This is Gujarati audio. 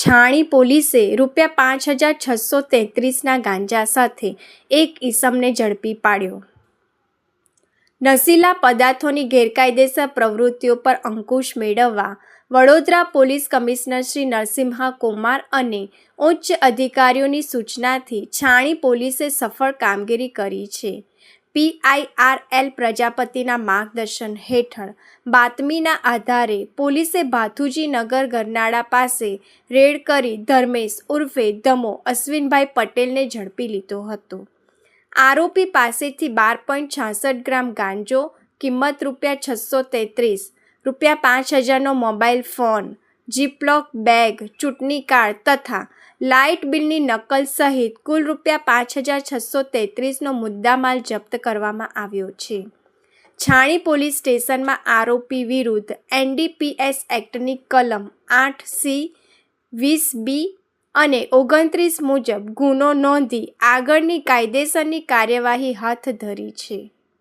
છાણી પોલીસે ₹5,633ના ગાંજા સાથે એક ઈસમને ઝડપી પાડ્યો। નશીલા પદાર્થોની ગેરકાયદેસર પ્રવૃત્તિઓ પર અંકુશ મેળવવા વડોદરા પોલીસ કમિશનર શ્રી નરસિમ્હા કુમાર અને ઉચ્ચ અધિકારીઓની સૂચનાથી છાણી પોલીસે સફળ કામગીરી કરી છે। PIRL પ્રજાપતિના માર્ગદર્શન હેઠળ બાતમીના આધારે પોલીસે ભાથુજી નગર ગરનાળા પાસે રેડ કરી ધર્મેશ ઉર્ફે ધમો અશ્વિનભાઈ પટેલને ઝડપી લીધો હતો। આરોપી પાસેથી 12.66 ગ્રામ ગાંજો, કિંમત ₹633, ₹5,000નો મોબાઈલ ફોન, જીપલોક બેગ, ચૂંટણી કાર્ડ તથા લાઇટ બિલની નકલ સહિત કુલ ₹5,633નો મુદ્દામાલ જપ્ત કરવામાં આવ્યો છે। છાણી પોલીસ સ્ટેશનમાં આરોપી વિરુદ્ધ NDPS એક્ટની કલમ 8C, 20B અને 29 મુજબ ગુનો નોંધી આગળની કાયદેસરની કાર્યવાહી હાથ ધરી છે।